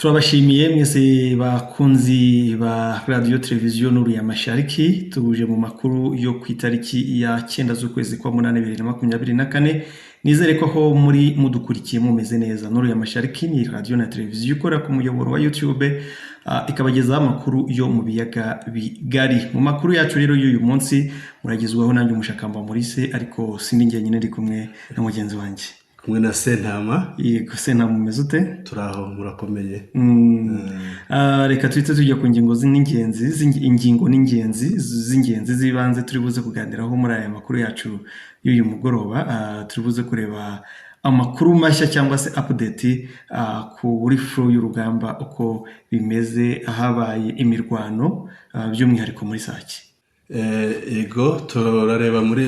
Turabashimiye mwese bakunzi ba radio televiziyo Nuru ya Mashariki, tuje mu makuru yo ku itariki ya 9 z'ukwezi kwa munane 2024. Nizere ko aho muri mudukurikiye mumeze neza. Nuru ya Mashariki ni radio na televiziyo ikora ku muyoboro wa YouTube, ikabagezaho amakuru yo mu biyaga bigari. Mu makuru yacu rero y'uyu munsi muragezwaho nanjye Umushakamba Maurice, ariko sindi njye nyine ndi kumwe na mugenzi wanjye. Kumwe na Sentama. Yego, Sentama mumeze ute? Turaho murakomeye. Reka tuhite tujya ku ngingo z'ingenzi zibanze turi buze kuganiraho muri aya makuru yacu y'uyu mugoroba. Turi buze kureba amakuru mashya cyangwa se update kuri flow y'urugamba uko bimeze ahabaye imirwano, by'umwihariko muri Sake. Ego turareba muri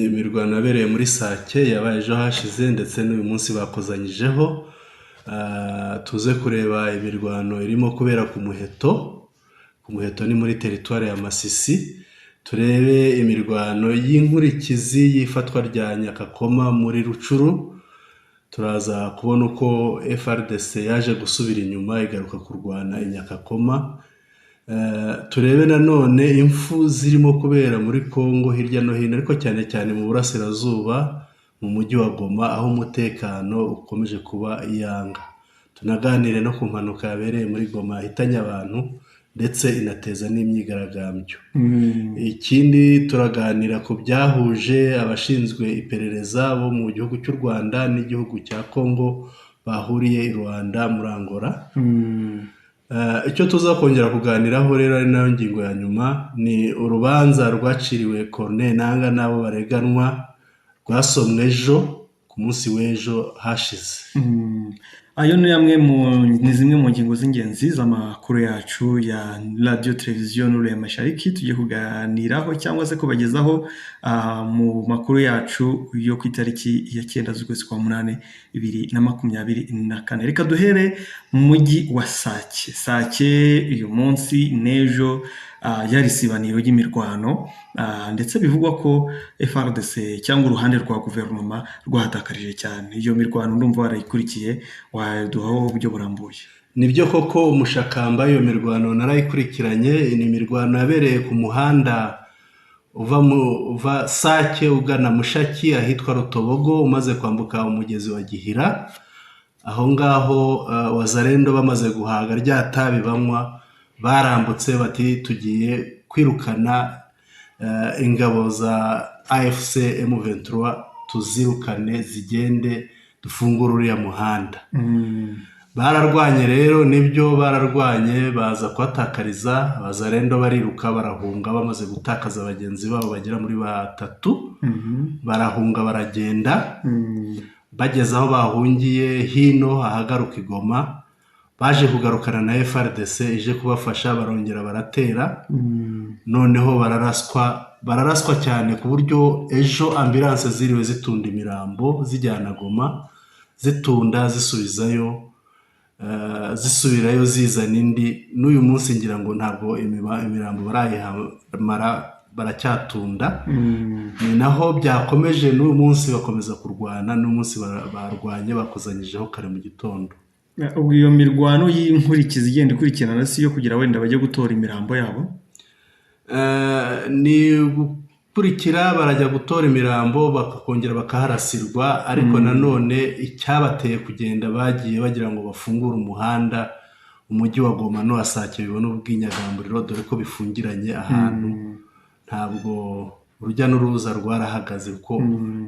imirwano yabereye muri Sake yabaye ejo hashize ndetse n'uyu munsi bakozanyijeho. Tuze kureba imirwano irimo kubera ku Muheto ni muri teritwari ya Masisi. Turebe imirwano y'inkurikizi y'ifatwa rya Nyakakoma muri Rucuru. Turaza kubona uko FRDC yaje gusubira inyuma igaruka kurwana i Nyakakoma. Turebe nanone impfu zirimo kubera muri Kongo hirya no hino, ariko cyane cyane mu burasirazuba mu mujyi wa Goma, aho umutekano ukomeje kuba iyanga. Tunaganire no ku mpanuka yabereye muri Goma yahitanye abantu ndetse inateza n'imyigaragambyo. Ikindi turaganira ku byahuje abashinzwe iperereza bo mu gihugu cy'u Rwanda n'igihugu cya Kongo bahuriye i Rwanda muri Angola. Icyo tuzakongera kuganiraho rero ari nayo ngingo ya nyuma ni urubanza rwaciriwe Corneille Nangaa n'abo bareganwa, rwasomwe ejo ku munsi w'ejo hashize. Ayo ni zimwe mu ngingo z'ingenzi z'amakuru yacu ya radio televiziyo Nuru ya Mashariki tugiye kuganiraho cyangwa se kubagezaho mu makuru yacu yo ku itariki ya 9 z'ukwezi kwa munane 2024. Reka duhere mu mujyi wa Sake. Sake uyu munsi n'ejo yari isibaniro ry'imirwano, ndetse bivugwa ko FRDC cyangwa uruhande rwa guverinoma rwahatakarije cyane. Iyo mirwano ndumva warayikurikiye, waduhaho uburyo burambuye. Nibyo koko Umushakamba, iyo mirwano narayikurikiranye. Ni imirwano yabereye ku muhanda uva Sake ugana Mushaki ahitwa Rutobogo, umaze kwambuka umugezi wa Gihira. Aho ngaho Wazalendo bamaze guhaga rya tabi banywa, barambutse bati tugiye kwirukana ingabo za AFC M23, tuzirukane zigende dufungura uriya muhanda. Bararwanye rero, nibyo bararwanye, baza kwatakariza. Abazalendo bariruka barahunga, bamaze gutakaza abagenzi babo bagera muri 3. Barahunga baragenda, bageze aho bahungiye hino ahagaruka i Goma. Baje kugarukana na FRDC ije kubafasha, barongera baratera. Noneho bararaswa cyane ku buryo ejo ambulance ziriwe zitunda imirambo zijyana Goma, zitunda zisubizayo, zisubirayo zizana indi. N'uyu munsi ngira ngo ntabwo imirambo barayihamara, baracyatunda. Ni naho byakomeje n'uyu munsi bakomeza kurwana. n'uyu munsi barwanye bakozanyijeho kare mu gitondo. Ubwo iyo mirwano y'inkurikizi igenda ikurikirana si yo kugira wenda bajye gutora imirambo yabo? Ni gukurikira, barajya gutora imirambo bakongera bakaharasirwa, ariko nanone icyabateye kugenda bagiye bagira ngo bafungure umuhanda umujyi wa Goma no Sake bibona ubwinyagamburiro, dore ko bifungiranye ahantu. Ntabwo urujya n'uruza rwarahagaze kuko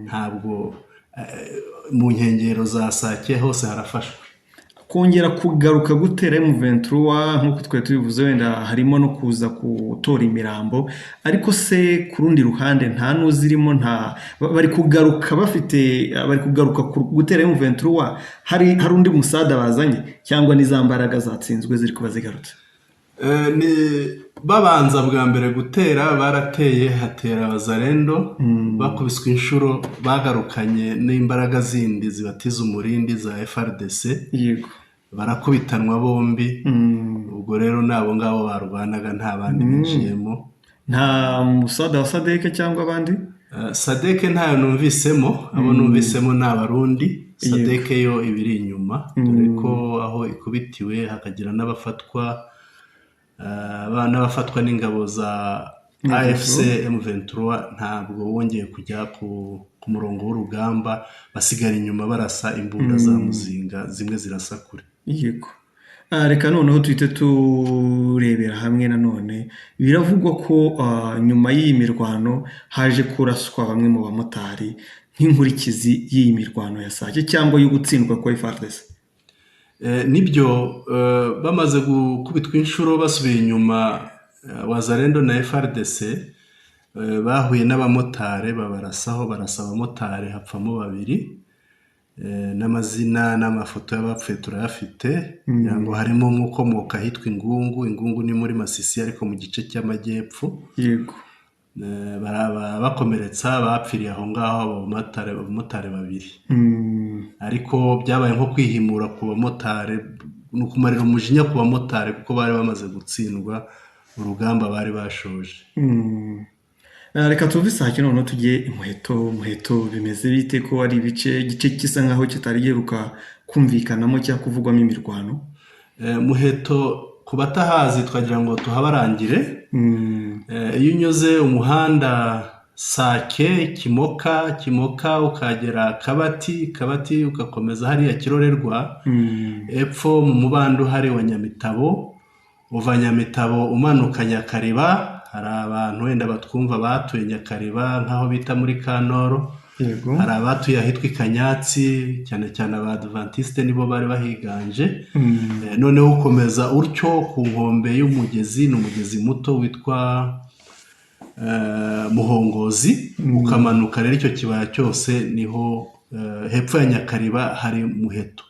ntabwo mu nkengero za Sake hose harafashwe. Kongera kugaruka gutera M23 nk'uko twari tubivuze, wenda harimo no kuza gutora imirambo, ariko se ku rundi ruhande nta n'uzirimo, bari kugaruka gutera M23, hari undi musada bazanye cyangwa n'izambaraga zatsinzwe ziri kuba zigarutse? Babanza bwa mbere gutera, barateye hatera Abazalendo, bakubiswe inshuro, bagarukanye n'imbaraga zindi zibatiza umurindi za FRDC. Yego, barakubitanwa bombi. Ubwo rero nabo ngabo barwanaga, nta bandi binjiyemo. Nta musada wa Sadeke cyangwa abandi? Sadeke ntayo numvisemo, abo numvisemo ni Abarundi. sadeke yo ibiri inyuma dore ko aho ikubitiwe hakagira n'abafatwa n'ingabo za AFC M23 ntabwo wongeye kujya ku murongo w'urugamba, basigara inyuma barasa imbunda za muzinga, zimwe zirasa kure. Yego. Reka noneho tuhite turebera hamwe nanone, biravugwa ko nyuma y'iyi mirwano haje kuraswa bamwe mu bamotari nk'inkurikizi y'iyi mirwano ya Sake cyangwa yo gutsindwa kwa FARDC. Nibyo, bamaze gukubitwa inshuro basubiye inyuma, Wazalendo na FARDC bahuye n'abamotari babarasaho, barasa abamotari hapfamo 2, n'amazina n'amafoto y'abapfuye turayafite, ngo harimo umwe ukomoka ahitwa Ingungu ni muri Masisi ariko mu gice cy'amajyepfo. Yego. Bakomeretsa bapfiriye aho ngaho abamotari 2, ariko byabaye nko kwihimura ku bamotari, no kumarira umujinya ku bamotari kuko bari bamaze gutsindwa urugamba bari bashoje. Reka tuve Sake noneho tujye Muheto bimeze bite ko ari igice kisa nkaho kitari giheruka kumvikanamo cyangwa kuvugwamo imirwano? Muheto ku batahazi twagira ngo tuhabarangire. Iyo unyuze umuhanda Sake Kimoka ukagera Kabati ugakomeza hariya Kirorerwa, epfo mu mubando hari wa Nyamitabo, uva Nyamitabo umanuka Nyakariba, hari abantu wenda batwumva batuye Nyakariba nk'aho bita muri Kanoro. Yego. Hari abatuye ahitwa Kanyatsi, cyane cyane Abadventiste nibo bari bahiganje. Noneho ukomeza utyo ku nkombe y'umugezi, n'umugezi muto witwa Muhongozi, ukamanuka rero icyo kibaya cyose niho hepfo ya Nyakariba hari Muheto.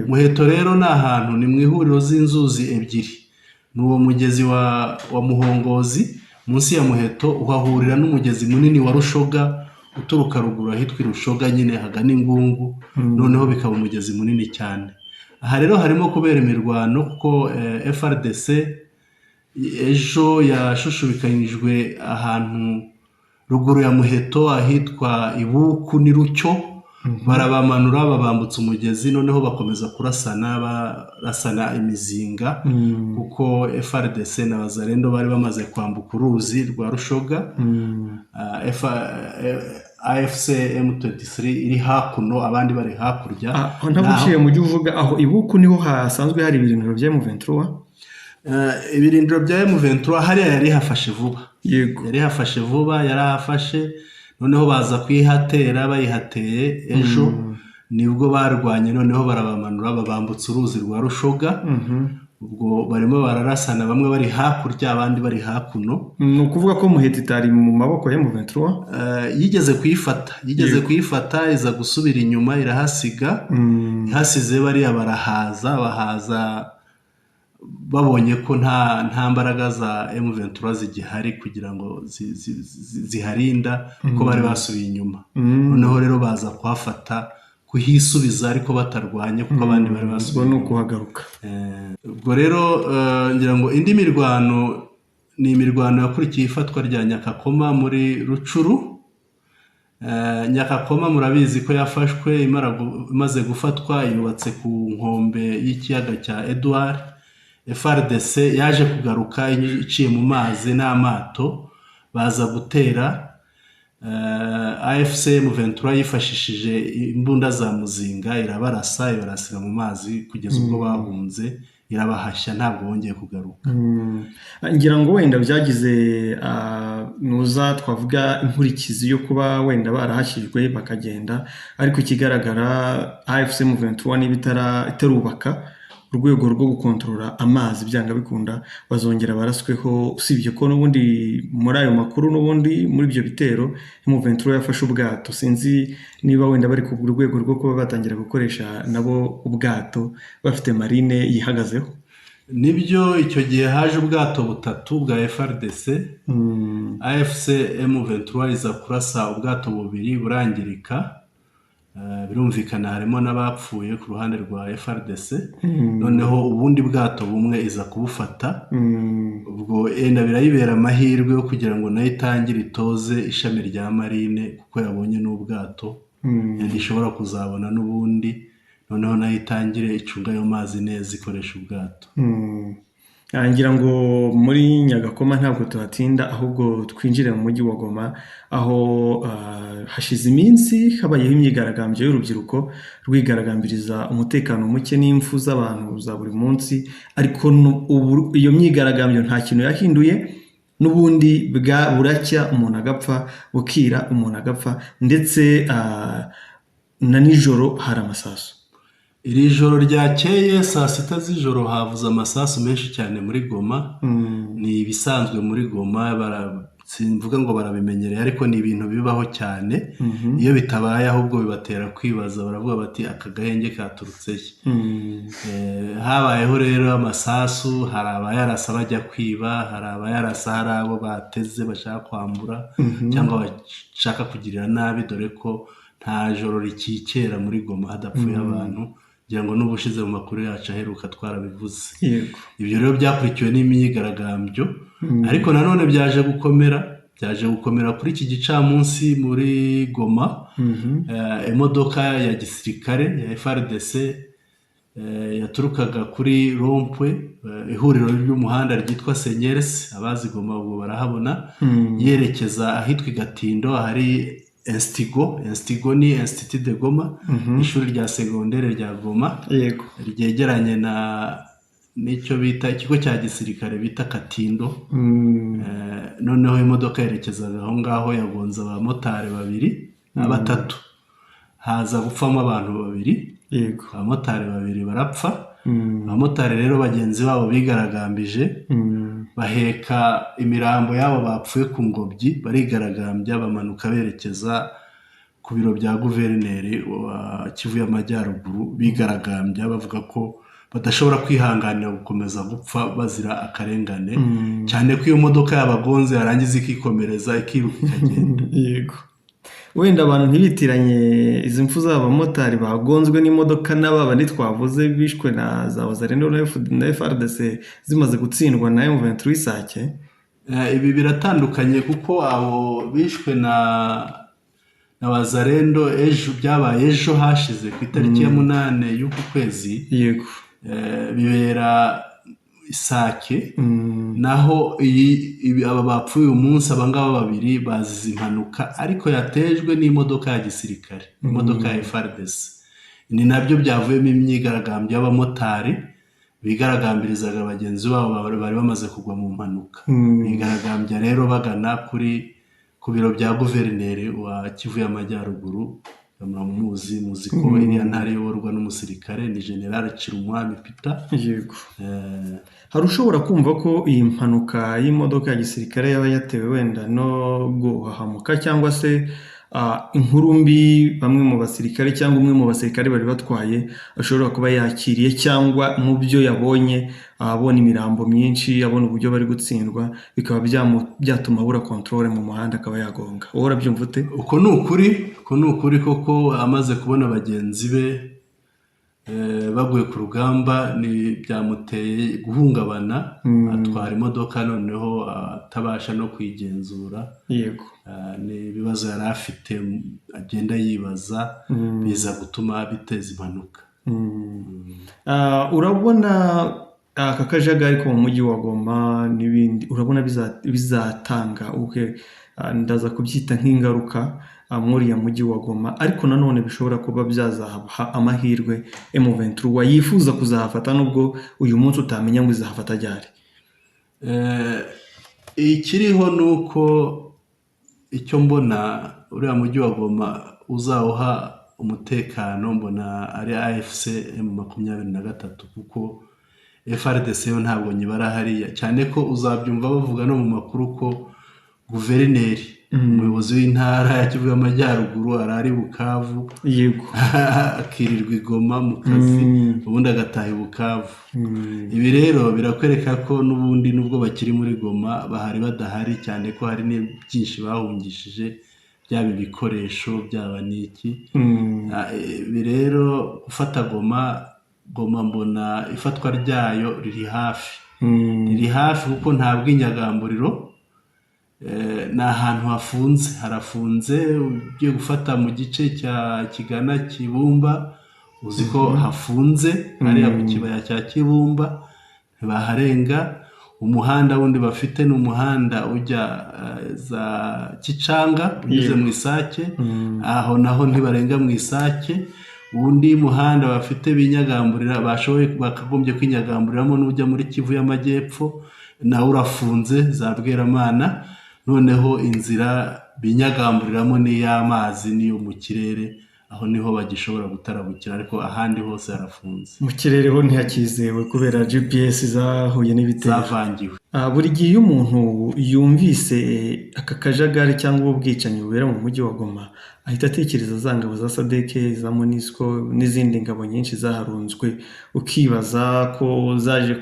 Muheto rero ni ahantu, ni mu ihuriro z'inzuzi ebyiri, ni uwo mugezi wa Muhongozi, munsi ya Muheto uhahurira n'umugezi munini wa Rushoga uturuka ruguru ahitwa Rushoga nyine hagana Ingungu, noneho bikaba umugezi munini cyane. Aha rero harimo kubera imirwano kuko FARDC ejo yashushubikanijwe ahantu ruguru ya Muheto ahitwa Ibuku ni Rucyo, barabamanura babambutsa umugezi, noneho bakomeza barasana imizinga kuko FARDC na Wazalendo bari bamaze kwambuka uruzi rwa Rushoga. AFC M23 iri hakuno, abandi bari hakurya. Ntabuciye mu uvuga aho Ibuku niho hasanzwe hari ibirindiro bya M23? Ibirindiro bya M23 hariya yari hafashe vuba. Yego. Yari hafashe vuba, yarahafashe, noneho baza kuyihatera, bayihateye ejo nibwo barwanye, noneho barabamanura babambutsa uruzi rwa Rushoga. Ubwo barimo bararasana, bamwe bari hakurya abandi bari hakuno. Ni ukuvuga ko Muheto itari mu maboko ya M23? Yigeze kuyifata iza gusubira inyuma irahasiga. Ihasize bariya bahaza babonye ko nta mbaraga za M23 zigihari kugira ngo ziharinda, kuko bari basubiye inyuma. Noneho rero baza kuhafata, kuhisubiza ariko batarwanye kuko abandi bari basubiye. Ubwo ni ukuhagaruka. Ubwo rero ngira ngo indi mirwano ni imirwano yakurikiye ifatwa rya Nyakakoma muri Rucuru. Nyakakoma murabizi ko yafashwe imaze gufatwa, yubatse ku nkombe y'ikiyaga cya Edouard. FARDC yaje kugaruka iciye mu mazi n'amato, baza gutera. AFC M23 yifashishije imbunda za muzinga, ibarasira mu mazi kugeza ubwo bahunze, irabahashya, ntabwo bongeye kugaruka. Ngira ngo wenda byagize nuza twavuga inkurikizi yo kuba wenda barahashyijwe bakagenda, ariko ikigaragara AFC M23 niba itarubaka urwego rwo gukontorora amazi byanga bikunda, bazongera barasweho. Usibye ko n'ubundi muri ayo makuru, n'ubundi muri ibyo bitero M23 yafashe ubwato, sinzi niba wenda bari ku rwego rwo kuba batangira gukoresha nabo ubwato bafite marine yihagazeho. Nibyo, icyo gihe haje ubwato 3 bwa FARDC. AFC M23 iza kurasa ubwato 2 burangirika. Birumvikana harimo n'abapfuye ku ruhande rwa FARDC. Noneho ubundi bwato bumwe iza kubufata. Ubwo birayibera amahirwe yo kugira ngo nayo itangire itoze ishami rya marine, kuko yabonye n'ubwato ntishobora kuzabona n'ubundi, noneho nayo itangire icunga ayo mazi neza ikoresha ubwato. ngira ngo muri Nyagakoma ntabwo tuhatinda, ahubwo twinjire mu mujyi wa Goma, aho hashize iminsi habayeho imyigaragambyo y'urubyiruko rwigaragambiriza umutekano muke n'impfu z'abantu za buri munsi, ariko ubu iyo myigaragambyo nta kintu yahinduye, n'ubundi buracya umuntu agapfa, bukira umuntu agapfa, ndetse na nijoro hari amasasu. Iri joro ryakeye saa sita z'ijoro havuze amasasu menshi cyane muri Goma. Ni ibisanzwe muri Goma, simvuga ngo barabimenyereye, ariko ni ibintu bibaho cyane. Iyo bitabaye ahubwo bibatera kwibaza, baravuga bati aka gahenge katurutse he. Habayeho rero amasasu, hari abayarasa bajya kwiba, hari abayarasa hari abo bateze bashaka kwambura cyangwa bashaka kugirira nabi, dore ko nta joro rikikera muri Goma hadapfuye abantu, kugira ngo n'ubushize mu makuru yacu aheruka twarabivuze. Ibyo rero byakurikiwe n'imyigaragambyo, ariko nanone byaje gukomera kuri iki gicamunsi muri Goma. Imodoka ya gisirikare ya FARDC yaturukaga kuri rompwe, ihuriro ry'umuhanda ryitwa Senyeresi, abazi Goma ubu barahabona, yerekeza ahitwa Gatindo hari Instigo ni Institut de Goma, ishuri rya segondere rya Goma, ryegeranye n'icyo bita ikigo cya gisirikare bita Katindo. Noneho imodoka yerekezaga aho ngaho, yagonze abamotari batatu, haza gupfamo abantu babiri, abamotari babiri barapfa. Abamotari rero bagenzi babo bigaragambije, baheka imirambo yabo bapfuye ku ngobyi, barigaragambya bamanuka berekeza ku biro bya guverineri wa Kivu y'Amajyaruguru, bigaragambya bavuga ko badashobora kwihanganira gukomeza gupfa bazira akarengane, cyane ko iyo modoka yabagonze yarangiza ikikomereza ikiruka ikagenda. Wenda abantu ntibitiranye izi mpfu z'abamotari bagonzwe n'imodoka n'aba twavuze bishwe na za Wazalendo na FARDC zimaze gutsindwa na M23 Sake. Ibi biratandukanye, kuko abo bishwe na Wazalendo byabaye ejo hashize ku itariki ya 8 y'uku kwezi. Bibera Sake. Naho aba bapfuye uyu munsi, abangaba babiri bazize impanuka ariko yatejwe n'imodoka ya gisirikare, imodoka ya FARDC. Ni nabyo byavuyemo imyigaragambyo y'abamotari bigaragambirizaga bagenzi babo bari bamaze kugwa mu mpanuka. Bigaragambya rero bagana ku biro bya guverineri wa Kivu y'Amajyaruguru. Muzi ko iriya ntara iyoborwa n'umusirikare, ni General Chirumwami Peter. Hari ushobora kumva ko iyi mpanuka y'imodoka ya gisirikare yaba yatewe wenda no guhahamuka, cyangwa se inkuru mbi bamwe mu basirikare cyangwa umwe mu basirikare bari batwaye ashobora kuba yakiriye, cyangwa mu byo yabonye abona imirambo myinshi, abona uburyo bari gutsindwa, bikaba byatuma abura controle mu muhanda akaba yagonga. Wowe urabyumva ute? Uko ni ukuri koko, amaze kubona bagenzi be baguye ku rugamba byamuteye guhungabana, atwara imodoka noneho atabasha no kwigenzura. Ni ibibazo yari afite agenda yibaza, biza gutuma biteza impanuka. Urabona aka kajagari ko mu mujyi wa Goma n'ibindi, urabona bizatanga ndaza kubyita nk'ingaruka muri mujyi wa Goma, ariko nanone bishobora kuba byazaha amahirwe M23 yifuza kuzahafata, nubwo uyu munsi utamenya ngo izahafata ryari. Ikiriho nuko icyo mbona uriya mujyi wa Goma uzawuha umutekano, mbona ari AFC M23, kuko FARDC yo ntabwo nyibara hariya, cyane ko uzabyumva bavuga no mu makuru ko guverineri, umuyobozi w'intara ya Kivu y'Amajyaruguru arari Bukavu, akirirwa i Goma mu kazi, ubundi agataha i Bukavu. Ibi rero birakwereka ko n'ubundi nubwo bakiri muri Goma bahari badahari, cyane ko hari byinshi bahungishije, byaba ibikoresho byaba n'iki. Ibi rero gufata Goma mbona ifatwa ryayo riri hafi kuko nta bw'inyagamburiro ni ahantu harafunze. Ugiye gufata mu gice kigana Kibumba uzi ko hafunze, hariya ku kibaya cya Kibumba ntibaharenga. Umuhanda wundi bafite ni umuhanda ujya za Kicanga unyuze mu Isake, aho naho ntibarenga mu Isake. Undi muhanda bafite binyagamburira bakagombye kwinyagamburiramo n'ujya muri Kivu y'Amajyepfo, nawe urafunze za Bweramana. Noneho inzira binyagamburiramo n'iy'amazi n'iyo mu kirere, aho niho bagishobora gutarabukira, ariko ahandi hose harafunze. Mu kirere ho ntihakizewe kubera GPS zahuye n'ibitero zavangiwe. Buri gihe iyo umuntu yumvise aka kajagari cyangwa ubwicanyi bubera mu mujyi wa Goma, ahita atekereza za ngabo za SADC, za MONUSCO n'izindi ngabo nyinshi zaharunzwe, ukibaza ko zaje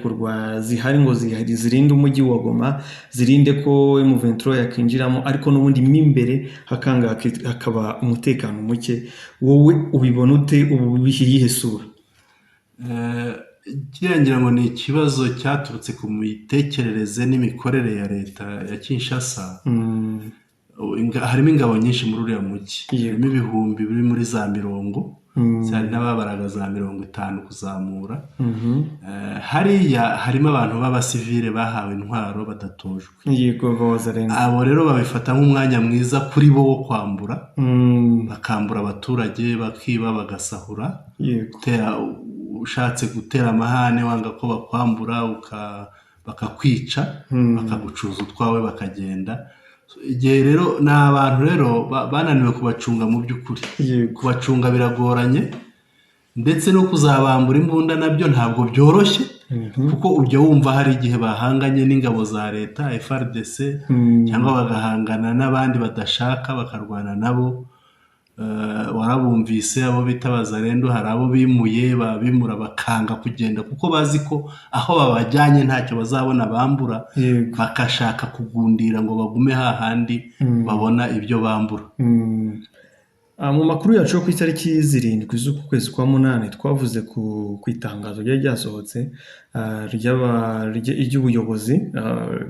zihari ngo zirinde umujyi wa Goma, zirinde ko M23 yakinjiramo, ariko n'ubundi m'imbere hakaba umutekano muke. Wowe ubibona ute? Ubu bihiye sura? Ngira ngo ni ikibazo cyaturutse ku mitekerereze n'imikorere ya leta ya Kinshasa. Harimo ingabo nyinshi muri uriya mujyi, harimo ibihumbi biri muri za 100, cyane n'ababaraga za 50 kuzamura. Hariya harimo abantu b'abasivile bahawe intwaro badatojwe. Abo rero babifata nk'umwanya mwiza kuri bo wo kwambura, bakambura abaturage, bakiba, bagasahura. Ushatse gutera amahane wanga ko bakwambura bakakwica, bakagucuza utwawe bakagenda. Igihe rero ni abantu rero bananiwe kubacunga mu by'ukuri. Kubacunga biragoranye, ndetse no kuzabambura imbunda nabyo ntabwo byoroshye, kuko ujya wumva hari igihe bahanganye n'ingabo za leta FARDC, cyangwa bagahangana n'abandi badashaka bakarwana nabo. Warabumvise abo bita Bazalendo, hari abo babimura bakanga kugenda kuko bazi ko aho babajyanye ntacyo bazabona bambura, bakashaka kugundira ngo bagume hahandi babona ibyo bambura. Mu makuru yacu yo ku itariki 7 z'uku kwezi kwa 8 twavuze ku itangazo ryari ryasohotse ry'ubuyobozi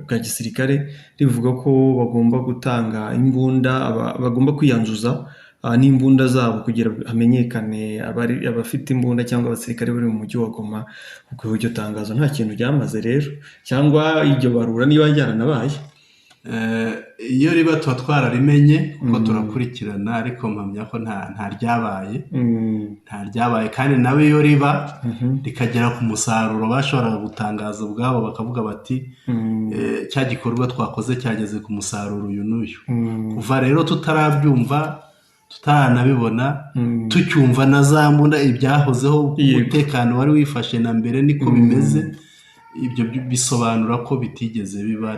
bwa gisirikare rivuga ko bagomba gutanga imbunda, bagomba kwiyanzuza n'imbunda zabo kugira hamenyekane abafite imbunda cyangwa abasirikare bari mu mujyi wa Goma. Kuko iryo tangazo nta kintu ryamaze rero, cyangwa iryo barura niba ryaranabaye. Iyo riba tuba twararimenye kuko turakurikirana, ariko mpamya ko nta ryabaye. Kandi nawe iyo riba rikagera ku musaruro bashoboraga gutangaza ubwabo bakavuga bati cya gikorwa twakoze cyageze ku musaruro uyu n'uyu. Kuva rero tutarabyumva, tutaranabibona, tucyumva na za mbunda ibyahozeho, umutekano wari wifashe na mbere niko bimeze, ibyo bisobanura ko bitigeze biba,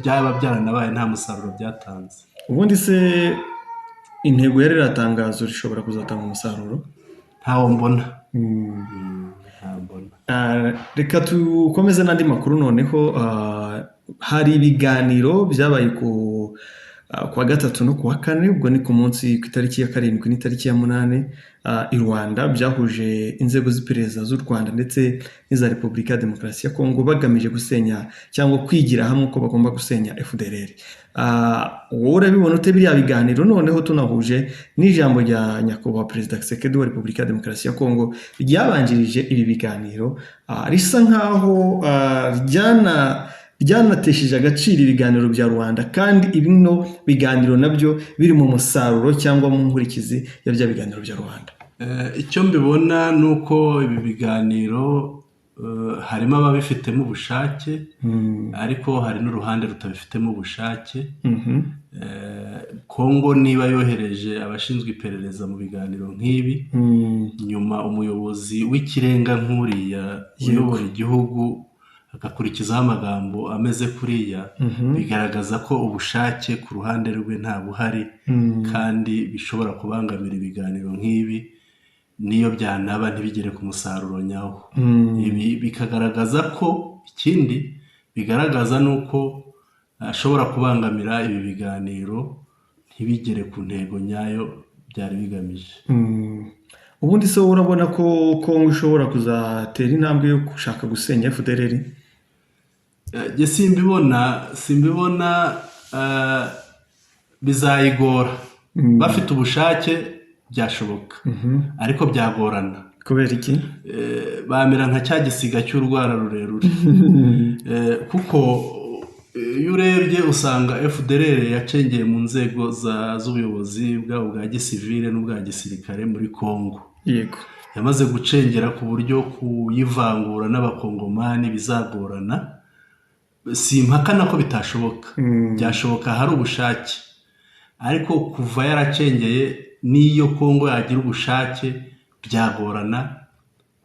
byaba byaranabaye nta musaruro byatanze. Ubundi se intego yari iratangazo rishobora kuzatanga umusaruro? Ntawo mbona. Reka tukomeze n'andi makuru noneho. Hari ibiganiro byabaye kuwa 3 no kuwa 4, ubwo ni ku munsi ku itariki ya 7 n'itariki ya 8 i Rwanda, byahuje inzego z'iperereza z'u Rwanda ndetse n'iza Repubulika ya Demokarasi ya Kongo, bagamije gusenya cyangwa kwigira hamwe uko bagomba gusenya FDLR. Wowe urabibona ute biriya biganiro? Noneho tunahuje n'ijambo rya nyakubahwa Perezida Tshisekedi wa Repubulika ya Demokarasi ya Kongo ryabanjirije ibi biganiro, risa nkaho ryanatesheje agaciro ibiganiro bya Rwanda, kandi ibino biganiro nabyo biri mu musaruro cyangwa mu nkurikizi ya bya biganiro bya Rwanda. Icyo mbibona ni uko ibi biganiro harimo ababifitemo ubushake, ariko hari n'uruhande rutabifitemo ubushake. Kongo niba yohereje abashinzwe iperereza mu biganiro nk'ibi, nyuma umuyobozi w'ikirenga nk'uriya uyobora igihugu agakurikizaho amagambo ameze kuriya, bigaragaza ko ubushake ku ruhande rwe nta buhari, kandi bishobora kubangamira ibiganiro nk'ibi niyo byanaba ntibigere ku musaruro nyawo. Ibi bikagaragaza ko ikindi bigaragaza nuko ashobora kubangamira ibi biganiro ntibigere ku ntego nyayo byari bigamije. Ubundi se urabona ko Kongo ishobora kuzatera intambwe yo gushaka gusenya FDLR? Jye simbibona bizayigora. Bafite ubushake byashoboka, ariko byagorana. kubera iki? Bamera nka cya gisiga cy'urwara rurerure. Kuko iyo urebye usanga FDLR yacengeye mu nzego z'ubuyobozi bwabo bwa gisivile n'ubwa gisirikare muri Kongo. Yego. Yamaze gucengera ku buryo kuyivangura n'abakongomani bizagorana. Simpakana ko bitashoboka, byashoboka hari ubushake, ariko kuva yaracengeye n'iyo Kongo yagira ubushake byagorana,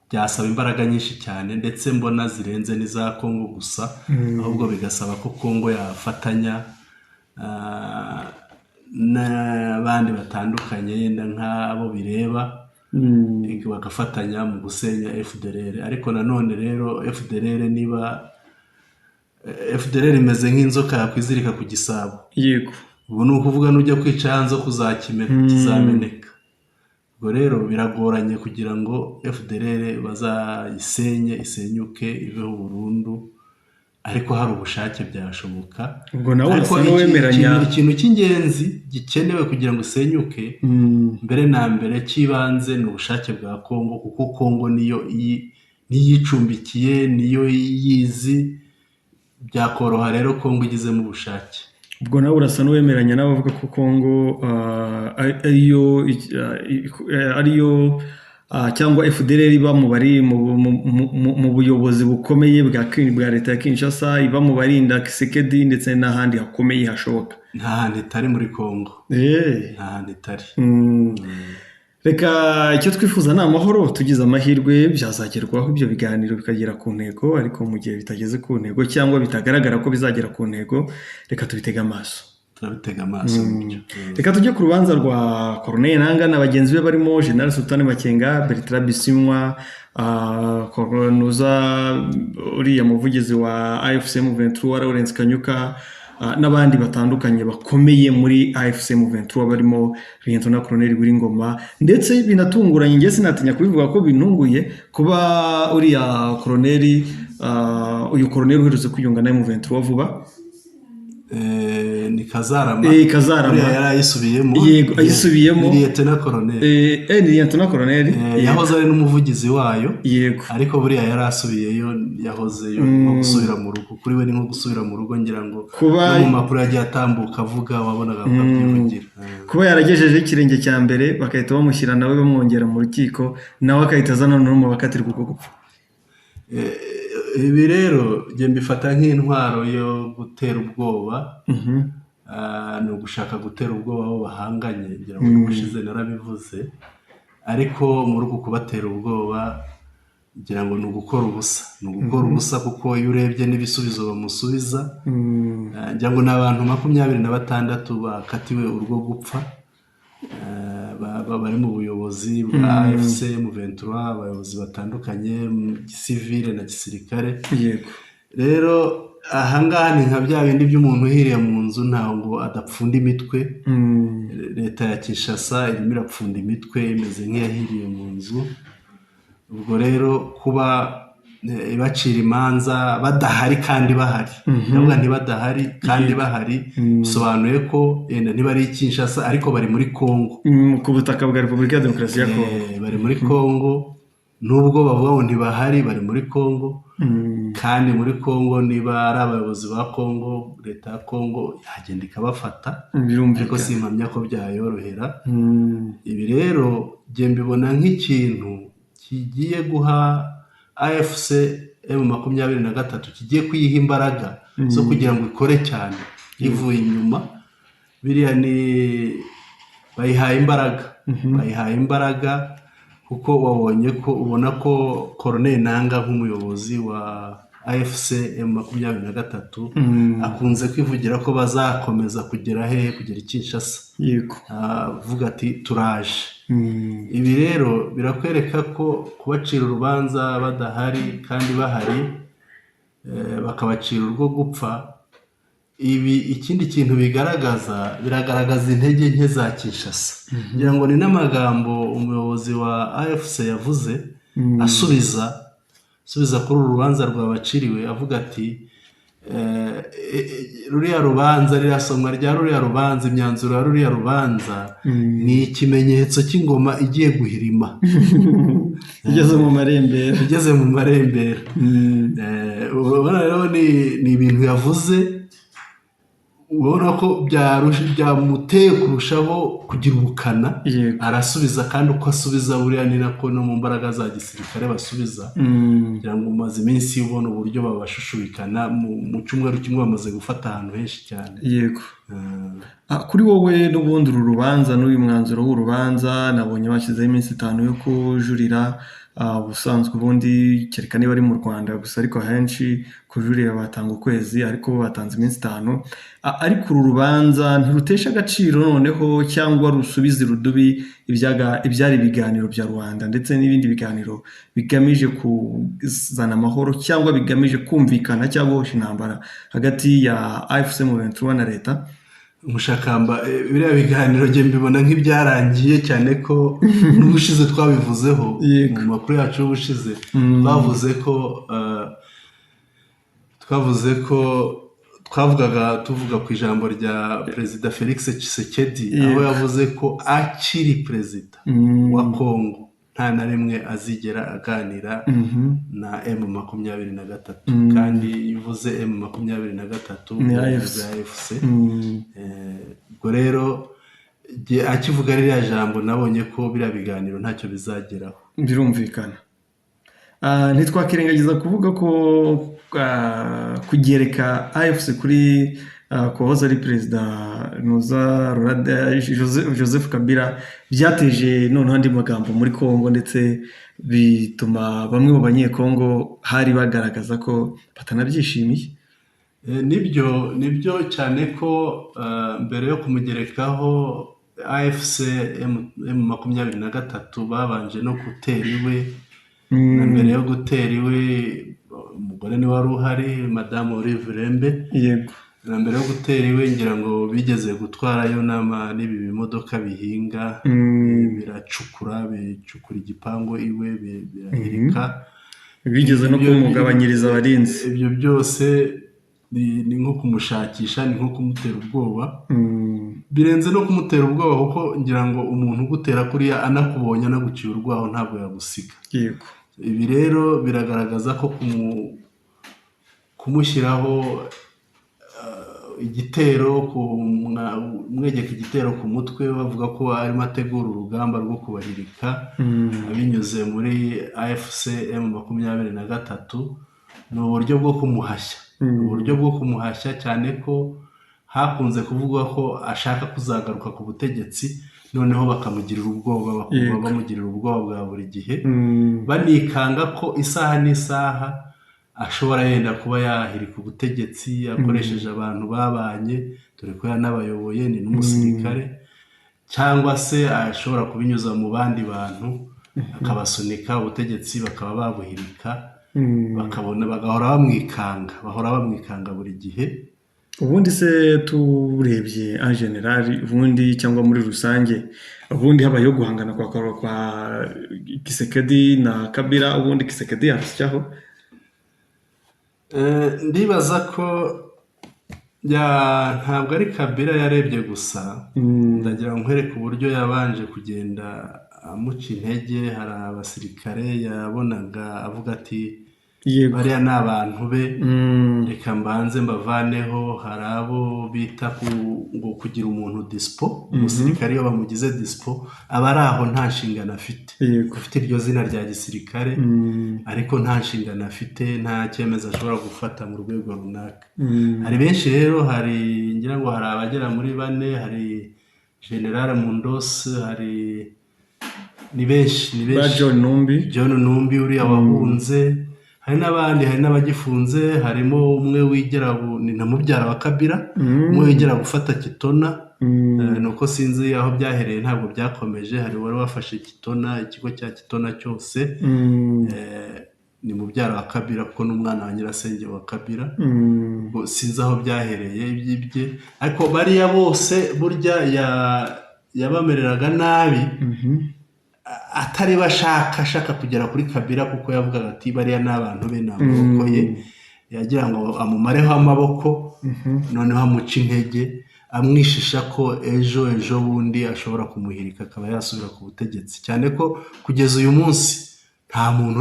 byasaba imbaraga nyinshi cyane, ndetse mbona zirenze n'iza Kongo gusa, ahubwo bigasaba ko Kongo yafatanya n'abandi batandukanye yenda nk'abo bireba, bagafatanya mu gusenya FDLR. Ariko nanone rero FDLR imeze nk'inzoka yakwizirika ku gisabo. Yego. Ubu ni ukuvuga n'ujya kwica hanze kizameneka. Ubwo rero biragoranye kugira ngo FDLR isenyuke iveho burundu, ariko hari ubushake byashoboka. Ubwo nawe urasa n'uwemeranya ikintu cy'ingenzi gikenewe kugira ngo isenyuke mbere na mbere cy'ibanze ni ubushake bwa Kongo, kuko Kongo niyo yicumbikiye, niyo yizi. Byakoroha rero Kongo igizemo ubushake. Ubwo nawe urasa n'uwemeranya n'abavuga ko Kongo ariyo cyangwa FDLR iba mu bari mu buyobozi bukomeye bwa leta ya Kinshasa, iba mu barinda Kisekedi ndetse n'ahandi hakomeye hashoboka. Nta handi itari muri Kongo. Nta handi itari. Reka icyo twifuza ni amahoro. Tugize amahirwe byazagerwaho, ibyo biganiro bikagera ku ntego, ariko mu gihe bitageze ku ntego cyangwa bitagaragara ko bizagera ku ntego, reka tubitege amaso. Turabitega amaso. Reka tujye ku rubanza rwa Corneille Nangaa na bagenzi be barimo General Sultan Makenga, Bertrand Bisimwa, Koronuza uriya muvugizi wa AFC M23 Lawrence Kanyuka, n'abandi batandukanye bakomeye muri AFC M23 barimo Lieutenant Colonel Wiringoma. Ndetse binatunguranye, njye sinatinya kubivuga ko binunguye kuba uriya uyu Colonel uherutse kwiyunga na M23 vuba, ni Kazarama. Kazarama yari ayisubiyemo. Yego, ayisubiyemo. Ni Lieutenant Colonel. Ni Lieutenant Colonel. Yahoze ari n'umuvugizi wayo. Yego. Ariko buriya yari asubiyeyo, yahozeyo nko gusubira mu rugo. Kuri we ni nko gusubira mu rugo, ngira ngo no mu makuru yagiye atambuka avuga, wabonaga ko abyivugira. Kuba yaragejeje ikirenge cya mbere bakahita bamushyira nawe bamwongera mu rukiko, nawe akahita azana n'umwe bakatirwa uko gupfa. Ibi rero njye mbifata nk'intwaro yo gutera ubwoba. Ni ugushaka gutera ubwoba abo bahanganye, ngira ngo n'ubushize narabivuze. Ariko muri uku kubatera ubwoba ngira ngo ni ugukora ubusa, kuko iyo urebye n'ibisubizo bamusubiza, ngira ngo ni abantu 26 bakatiwe urwo gupfa, bari mu buyobozi bwa AFC M23, abayobozi batandukanye gisivile na gisirikare. Yego. Rero ahangaha ni nka bya bindi by'umuntu uhiriye mu nzu ntabwo adapfunda imitwe. Leta ya Kinshasa irimo irapfunda imitwe imeze nk'iyahiriye mu nzu. Ubwo rero kuba ibacira imanza badahari kandi bahari, ndavuga ntibadahari kandi bahari, bisobanuye ko yenda ntibari Kinshasa ariko bari muri Kongo, ku butaka bwa Repubulika ya Demokarasi ya Kongo. Bari muri Kongo, nubwo bavuga ngo ntibahari, bari muri Kongo. Kandi muri Kongo niba ari abayobozi ba Kongo, leta ya Kongo yagenda ikabafata, ariko simpamya ko byayorohera. Ibi rero njye mbibona nk'ikintu kigiye guha AFC M23, kigiye kuyiha imbaraga zo kugira ngo ikore cyane ivuye inyuma. Biriya ni bayihaye imbaraga, kuko ubona ko Corneille Nangaa nk'umuyobozi wa AFC M23 akunze kwivugira ko bazakomeza kugera Kinshasa. Yego. Avuga ati turaje. Ibi rero birakwereka ko kubacira urubanza badahari kandi bahari, bakabacira urwo gupfa, ibi ikindi kintu biragaragaza intege nke za Kinshasa. Ngira ngo ni n'amagambo umuyobozi wa AFC yavuze asubiza kuri uru rubanza rwabaciriwe, avuga ati ruriya rubanza, rirasomwa rya ruriya rubanza, imyanzuro ya ruriya rubanza ni ikimenyetso cy'ingoma igiye guhirima igeze mu marembera. igeze mu marembera. Urabona rero ni ibintu yavuze ubona ko byamuteye kurushaho kugira ubukana. Arasubiza, kandi uko asubiza buriya ni nako no mu mbaraga za gisirikare basubiza, kugira ngo umaze iminsi ubona uburyo babashushubikana mu cyumweru kimwe bamaze gufata ahantu henshi cyane. Yego. Kuri wowe n'ubundi uru rubanza n'uyu mwanzuro w'urubanza nabonye bashyizeho iminsi 5 yo kujurira. Ubusanzwe ubundi kereka niba ari mu Rwanda gusa, ariko henshi kujurira batanga ukwezi, ariko batanze iminsi 5. Ariko uru rubanza ntirutesha agaciro noneho cyangwa rusubiza irudubi ibyari ibiganiro bya Rwanda ndetse n'ibindi biganiro bigamije kuzana amahoro cyangwa bigamije kumvikana cyangwa guhosha intambara hagati ya AFC M23 na leta? Mushakamba, biriya biganiro njye mbibona nk'ibyarangiye, cyane ko n'ubushize twabivuzeho mu makuru yacu y'ubushize. tuvuga ku ijambo rya Perezida Felix Tshisekedi, aho yavuze ko akiri perezida wa Kongo nta na rimwe azigera aganira na M23, kandi yivuze M23 ni AFC. Ubwo rero akivuga ririya jambo nabonye ko biriya biganiro ntacyo bizageraho. Birumvikana. Ntitwakirengagiza kuvuga ko kugereka AFC kuri kuhoza ari perezida Joseph Kabila byateje noneho andi magambo muri Kongo, ndetse bituma bamwe mu banyekongo hari bagaragaza ko batanabyishimiye. Nibyo cyane ko mbere yo kumugerekaho AFC M23 babanje no gutera iwe. Na mbere yo gutera iwe umugore ni wari uhari, Madame Olive Lembe. Yego. Na mbere yo gutera iwe ngira ngo bigeze gutwarayo n'ibi bimodoka bihinga, bicukura igipangu iwe, birahirika. Bigeze no kumugabanyiriza abarinzi. Ibyo byose ni nko kumushakisha, ni nko kumutera ubwoba. Birenze no kumutera ubwoba, kuko ngira ngo umuntu ugutera kuriya anakubonye anaguciye urwaho ntabwo yagusiga. Yego. Ibi rero biragaragaza ko kumushyiraho igitero, kumwegeka igitero ku mutwe, bavuga ko arimo ategura urugamba rwo kubaririka binyuze muri AFC M23. Ni uburyo bwo kumuhashya, cyane ko hakunze kuvugwa ko ashaka kuzagaruka ku butegetsi, noneho bakamugirira ubwoba, bamugirira ubwoba bwa buri gihe, banikanga ko isaha n'isaha ashobora yenda kuba yahirika ubutegetsi akoresheje abantu babanye, dore ko yanabayoboye, ni n'umusirikare, cyangwa se ashobora kubinyuza mu bandi bantu akabasunika ubutegetsi bakaba babuhirika, bagahora bamwikanga buri gihe. Ubundi se turebye en general, ubundi cyangwa muri rusange, ubundi habayeho guhangana kwa Tshisekedi na Kabila, ubundi Tshisekedi yafishaho. Ndibaza ko ntabwo ari Kabila yarebye gusa, ndagira ngo nkwereke uburyo yabanje kugenda amuca intege. Hari abasirikare yabonaga avuga ati bariya ni abantu be, reka mbanze mbavaneho. Hari abo bita ngo kugira umuntu dispo, umusirikare iyo bamugize dispo aba ari aho nta nshingano afite, afite iryo zina rya gisirikare ariko nta nshingano afite, nta cyemezo ashobora gufata mu rwego runaka. Hari benshi rero, ngira ngo hari abagera muri 4, hari General Mundosi, ni benshi John Numbi uriya wahunze, hari n'abandi, hari n'abagifunze, harimo umwe wigera ni na mubyara wa Kabila, umwe wigera gufata Kitona, nuko sinzi aho byahereye, ntabwo byakomeje. Hari wari wafashe Kitona, ikigo cya Kitona cyose, ni mubyara wa Kabila kuko n'umwana wa nyirasenge wa Kabila. Sinzi aho byahereye ibyibye, ariko bariya bose burya yabamereraga nabi, atari bashaka kugera kuri Kabila, kuko yavugaga ati bariya n'abantu be, n'amaboko ye, yagira ngo amumareho amaboko noneho amuca intege amwishisha ko ejo bundi ashobora kumuhirika akaba yasubira ku butegetsi, cyane ko kugeza uyu munsi nta muntu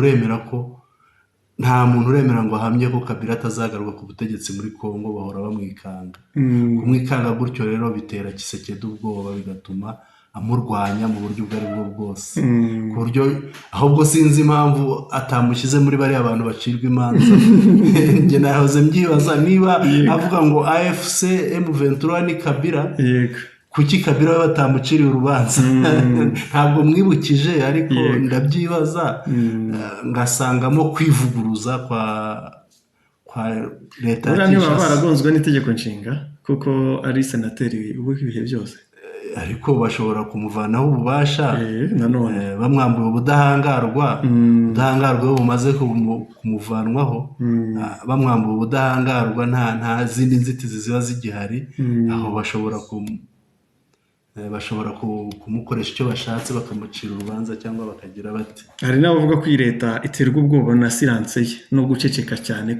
uremera ngo ahamye ko Kabila atazagaruka ku butegetsi muri Kongo, bahora bamwikanga. Kumwikanga gutyo rero bitera Tshisekedi ubwoba, bigatuma amurwanya mu buryo ubwo ari bwo bwose, ku buryo ahubwo sinzi impamvu atamushyize muri bariya abantu bacirwa imanza. Njye nahoze mbyibaza niba avuga ngo AFC M23 ni Kabila, kuki Kabila we batamuciriye urubanza? Ntabwo mwibukije, ariko ndabyibaza, ngasangamo kwivuguruza kwa leta ya Kinshasa. Baba baragonzwe n'itegeko nshinga kuko ari senateri w'ibihe byose, ariko bashobora kumuvanaho ububasha bamwambuye ubudahangarwa. Ubudahangarwa bumaze kumuvanwaho, bamwambuye ubudahangarwa, nta zindi nzitizi ziba zigihari, aho bashobora kumukoresha icyo bashatse, bakamucira urubanza cyangwa bakagira bati. Hari n'abavuga ko iyi leta iterwa ubwoba na siranse ye no guceceka cyane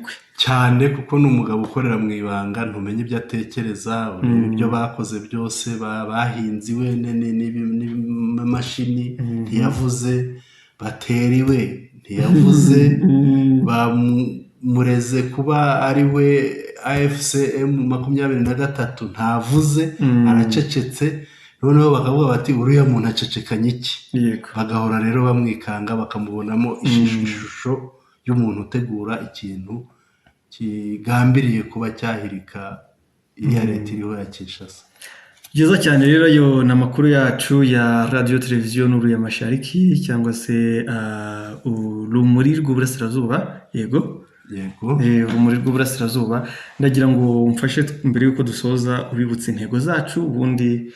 kuko ni umugabo ukorera mu ibanga, ntumenye ibyo atekereza, ureba ibyo bakoze byose, bahinze iwe n'imashini ntiyavuze, batera iwe ntiyavuze, bamureze kuba ari we AFC M23 ntavuze, aracecetse. Noneho bakavuga bati uriya muntu acecekanye iki? Bagahora rero bamwikanga, bakamubonamo ishusho y'umuntu utegura ikintu kigambiriye kuba cyahirika iriya leta iriho ya Kinshasa. Byiza cyane rero, yo ni amakuru yacu ya radiyo televiziyo Nuru ya Mashariki, cyangwa se urumuri rw'uburasirazuba. Yego, urumuri rw'uburasirazuba. Ndagira ngo mfashe mbere y'uko dusoza ubibutse intego zacu, ubundi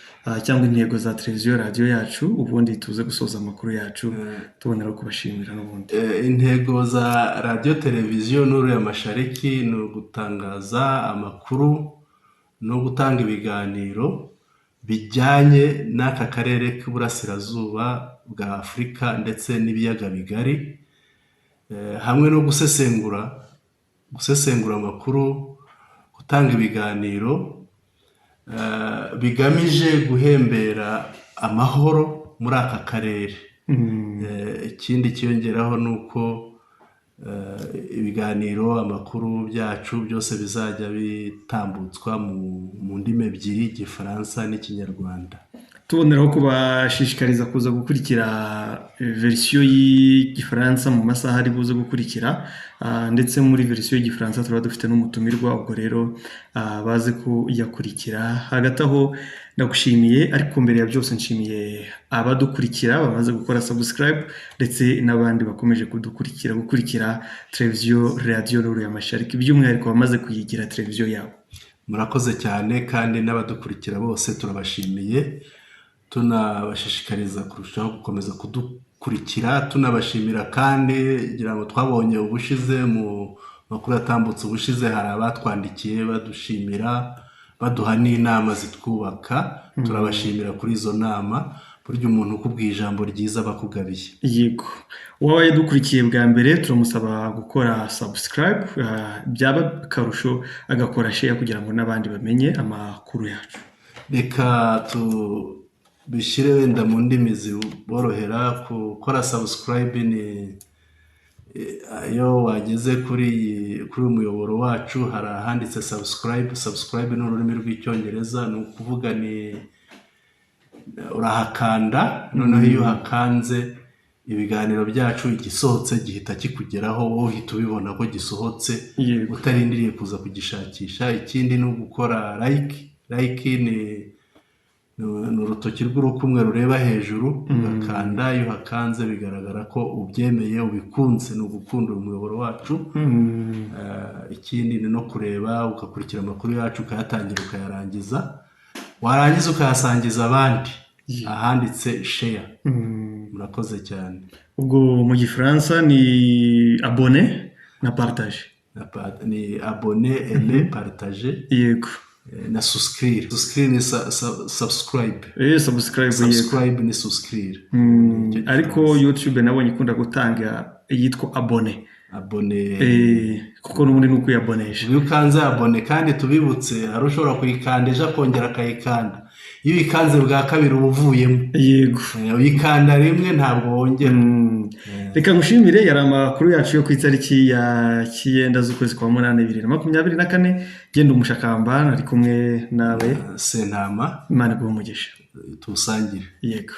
cyangwa intego za televiziyo radiyo yacu, ubundi tuze gusoza amakuru yacu tubonera kubashimira n'ubundi. Intego za radiyo televiziyo Nuru ya Mashariki ni ugutangaza amakuru no gutanga ibiganiro bijyanye n'aka karere k'uburasirazuba bwa Afurika ndetse n'ibiyaga bigari, hamwe no gusesengura amakuru, gutanga ibiganiro bigamije guhembera amahoro muri aka karere. Ikindi kiyongeraho ni uko ibiganiro, amakuru byacu byose bizajya bitambutswa mu ndimi ebyiri, Igifaransa n'Ikinyarwanda. Tuboneraho kubashishikariza kuza gukurikira verisiyo y'Igifaransa mu masaha ari buze gukurikira, ndetse muri verisiyo y'Igifaransa turaba dufite n'umutumirwa, ubwo rero baze kuyakurikira. Hagati aho ndagushimiye, ariko mbere ya byose nshimiye abadukurikira bamaze gukora subscribe, ndetse n'abandi bakomeje gukurikira televiziyo radiyo Nuru ya Mashariki, by'umwihariko bamaze kuyigira televiziyo yabo. Murakoze cyane, kandi n'abadukurikira bose turabashimiye, tunabashishikariza kurushaho gukomeza kudukurikira, tunabashimira kandi ngira ngo twabonye ubushize mu makuru yatambutse ubushize, hari abatwandikiye badushimira, baduha n'inama zitwubaka. Turabashimira kuri izo nama, burya umuntu ukubwiye ijambo ryiza bakugabiye. Yego, uwabaye dukurikiye bwa mbere turamusaba gukora subscribe, byaba akarusho agakora share kugira ngo n'abandi bamenye amakuru yacu. Reka tubishyire wenda mu ndimi ziborohera. Gukora subscribe ni iyo wageze kuri umuyoboro wacu, hari ahanditse subscribe ni ururimi rw'Icyongereza, ni ukuvuga ni urahakanda, noneho iyo uhakanze ibiganiro byacu igisohotse gihita kikugeraho, wowe uhita ubibona ko gisohotse utarindiriye kuza kugishakisha. Ikindi ni ugukora like ni urutoki rw'urukumwe rureba hejuru, ugakanda. Iyo uhakanze bigaragara ko ubyemeye, ubikunze, ni ugukunda umuyoboro wacu. Ikindi ni no kureba ugakurikira amakuru yacu, ukayatangira ukayarangiza, warangiza ukayasangiza abandi, ahanditse share. Murakoze cyane. Ubwo mu Gifaransa ni abone na partage. Ni abone, aimer, partager. Yego. Na souscrire. Souscrire ni subscribe. Subscribe ni souscrire. Ariko YouTube nabonye ikunda gutanga yitwa abone. kuko n'ubundi ni ukuyabonesha. iyo ukanze abone kandi tubibutse hari ushobora kuyikanda ejo akongera akayikanda, iyo uyikanze bwa kabiri uba uvuyemo, yego uyikanda rimwe ntabwo wongera. reka ngushimire, yari amakuru yacu yo ku itariki ya 9 z'ukwezi kwa munani 2024. Genda Umushakamba ari kumwe nawe Sentama, Imana iguhe umugisha tuwusangire. yego.